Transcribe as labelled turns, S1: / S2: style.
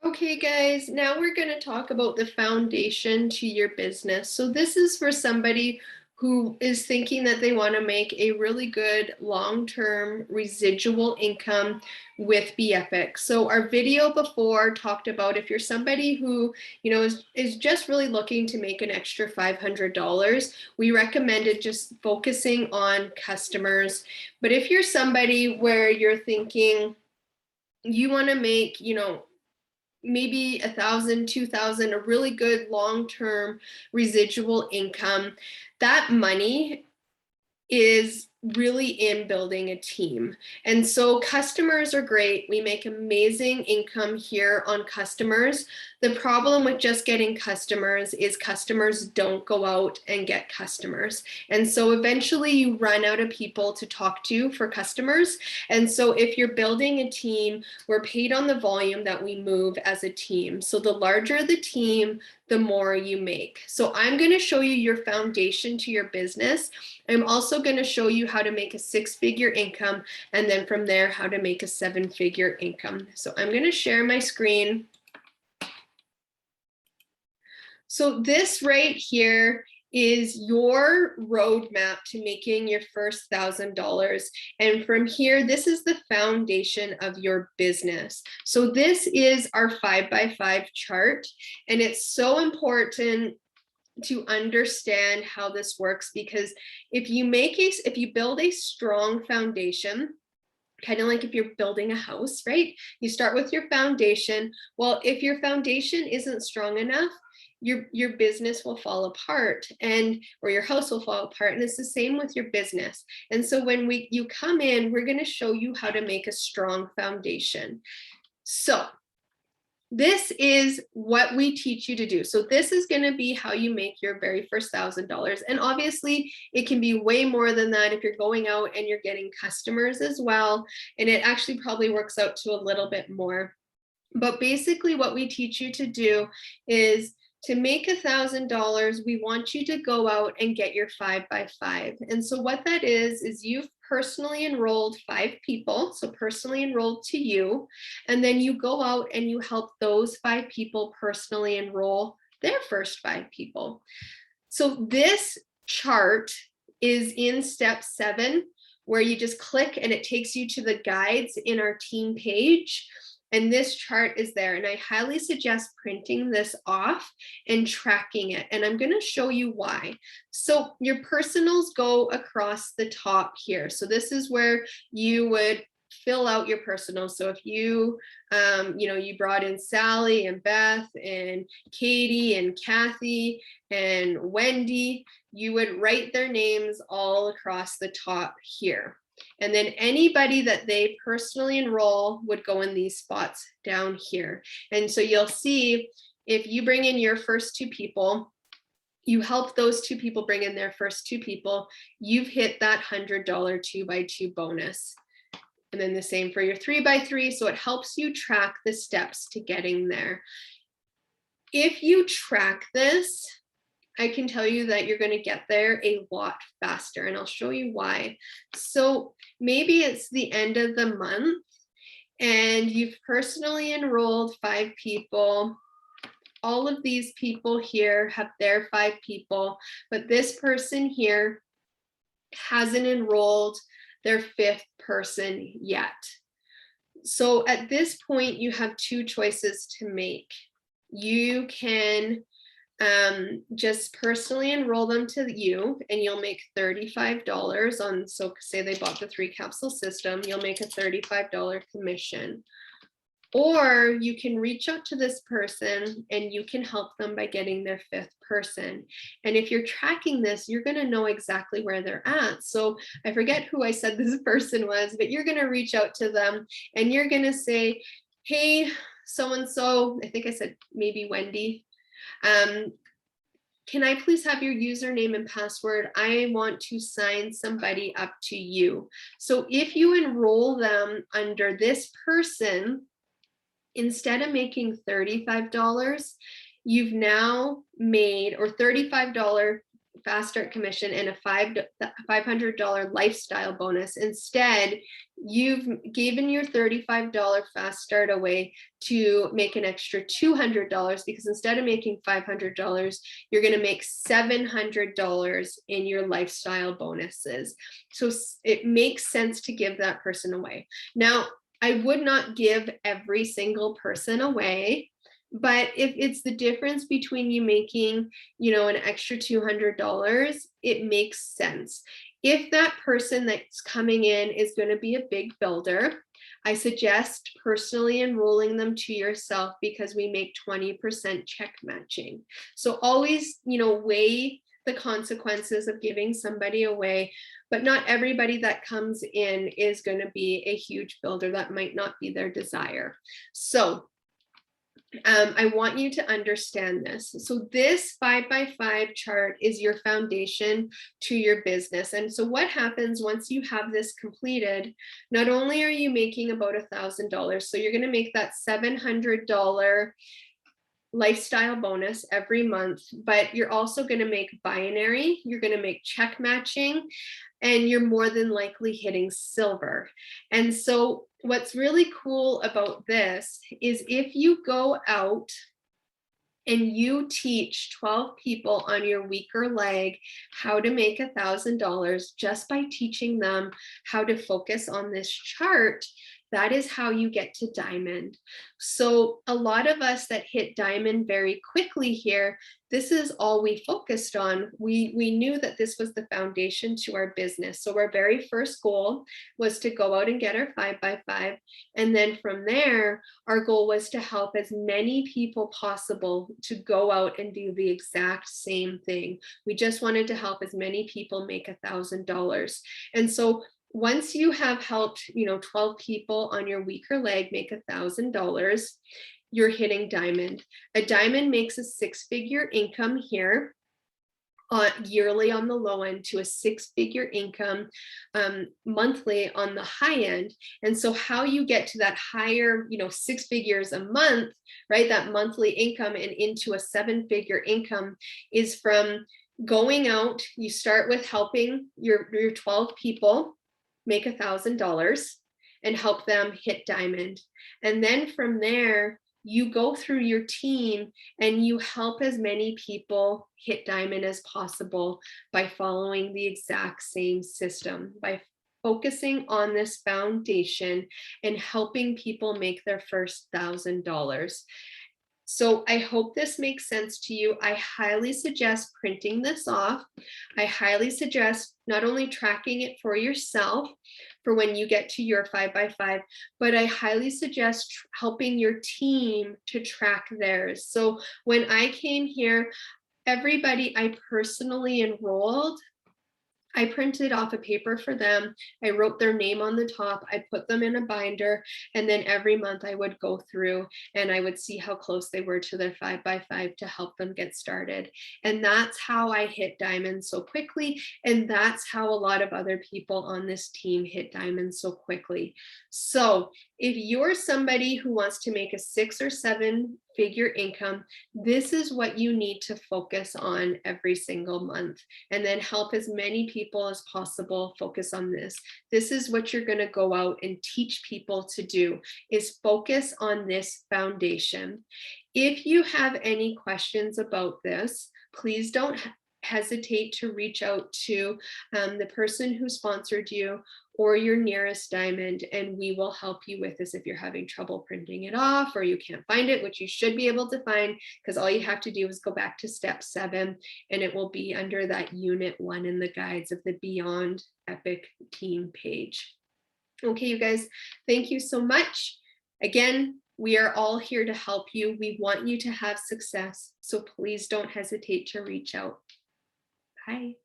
S1: Okay, guys, now we're going to talk about the foundation to your business. So this is for somebody who is thinking that they want to make a really good long-term residual income with BeEpic. So our video before talked about if you're somebody who, is just really looking to make an extra $500, we recommended just focusing on customers. But if you're somebody where you're thinking you want to make, maybe 1,000, 2,000, a really good long-term residual income, that money is really in building a team. And so customers are great. We make amazing income here on customers. The problem with just getting customers is customers don't go out and get customers. And so eventually you run out of people to talk to for customers. And so if you're building a team, we're paid on the volume that we move as a team. So the larger the team, the more you make. So I'm going to show you your foundation to your business. I'm also going to show you how to make a 6-figure income, and then from there, how to make a 7-figure income. So I'm going to share my screen. So this right here is your roadmap to making your first $1,000. And from here, this is the foundation of your business. So this is our 5x5 chart, and it's so important to understand how this works, because if you build a strong foundation, kind of like if you're building a house, right? You start with your foundation. Well, if your foundation isn't strong enough, your business will fall apart, or your house will fall apart. And it's the same with your business. And so when you come in, we're going to show you how to make a strong foundation. So this is what we teach you to do. So this is going to be how you make your very first $1,000. And obviously it can be way more than that if you're going out and you're getting customers as well. And it actually probably works out to a little bit more. But basically what we teach you to do is to make $1,000, we want you to go out and get your 5x5. And so what that is you've personally enrolled 5 people, so personally enrolled to you, and then you go out and you help those 5 people personally enroll their first 5 people. So this chart is in step 7, where you just click and it takes you to the guides in our team page. And this chart is there, and I highly suggest printing this off and tracking it. And I'm going to show you why. So your personals go across the top here. So this is where you would fill out your personal. So if you, you brought in Sally and Beth and Katie and Kathy and Wendy, you would write their names all across the top here. And then anybody that they personally enroll would go in these spots down here. And so you'll see if you bring in your first 2 people, you help those 2 people bring in their first 2 people, you've hit that $100 2x2 bonus. And then the same for your 3x3. So it helps you track the steps to getting there. If you track this, I can tell you that you're going to get there a lot faster, and I'll show you why. So maybe it's the end of the month and you've personally enrolled 5 people. All of these people here have their 5 people, but this person here hasn't enrolled their 5th person yet. So at this point, you have 2 choices to make. You can just personally enroll them to you, and you'll make $35 on, so say they bought the 3 capsule system, you'll make a $35 commission. Or you can reach out to this person and you can help them by getting their 5th person. And if you're tracking this, you're going to know exactly where they're at. So I forget who I said this person was, but you're going to reach out to them and you're going to say, hey, so-and-so, I think I said maybe Wendy, can I please have your username and password? I want to sign somebody up to you. So if you enroll them under this person, instead of making $35, you've now made, or $35 fast start commission and a $500 lifestyle bonus. Instead, you've given your $35 fast start away to make an extra $200, because instead of making $500, you're going to make $700 in your lifestyle bonuses. So it makes sense to give that person away. Now, I would not give every single person away, but if it's the difference between you making, an extra $200, it makes sense. If that person that's coming in is going to be a big builder, I suggest personally enrolling them to yourself, because we make 20% check matching. So always, weigh the consequences of giving somebody away, but not everybody that comes in is going to be a huge builder. That might not be their desire. So I want you to understand this. So this 5x5 chart is your foundation to your business. And so what happens once you have this completed, not only are you making about $1,000, so you're going to make that $700 lifestyle bonus every month, but you're also going to make binary, you're going to make check matching, and you're more than likely hitting silver. And so what's really cool about this is if you go out and you teach 12 people on your weaker leg how to make $1,000 just by teaching them how to focus on this chart, that is how you get to diamond. So a lot of us that hit diamond very quickly here, this is all we focused on. We knew that this was the foundation to our business. So our very first goal was to go out and get our 5x5. And then from there, our goal was to help as many people possible to go out and do the exact same thing. We just wanted to help as many people make $1,000. And so once you have helped, 12 people on your weaker leg make $1,000, you're hitting diamond. A diamond makes a six-figure income here yearly on the low end to a six-figure income monthly on the high end. And so how you get to that higher, 6 figures a month, right? That monthly income and into a 7-figure income is from going out. You start with helping your 12 people make $1,000 and help them hit diamond. And then from there, you go through your team and you help as many people hit diamond as possible by following the exact same system, by focusing on this foundation and helping people make their first $1,000. So I hope this makes sense to you. I highly suggest printing this off. I highly suggest not only tracking it for yourself for when you get to your 5x5, but I highly suggest helping your team to track theirs. So when I came here, everybody I personally enrolled, I printed off a paper for them. I wrote their name on the top. I put them in a binder. And then every month I would go through and I would see how close they were to their 5x5 to help them get started. And that's how I hit diamonds so quickly. And that's how a lot of other people on this team hit diamonds so quickly. So if you're somebody who wants to make a 6 or 7-figure income, this is what you need to focus on every single month, and then help as many people as possible focus on this. This is what you're going to go out and teach people to do, is focus on this foundation. If you have any questions about this, please don't hesitate to reach out to the person who sponsored you or your nearest diamond, and we will help you with this if you're having trouble printing it off or you can't find it, which you should be able to find, because all you have to do is go back to step 7 and it will be under that unit 1 in the guides of the Beyond Epic team page. Okay, you guys, thank you so much. Again, we are all here to help you. We want you to have success, so please don't hesitate to reach out. Bye.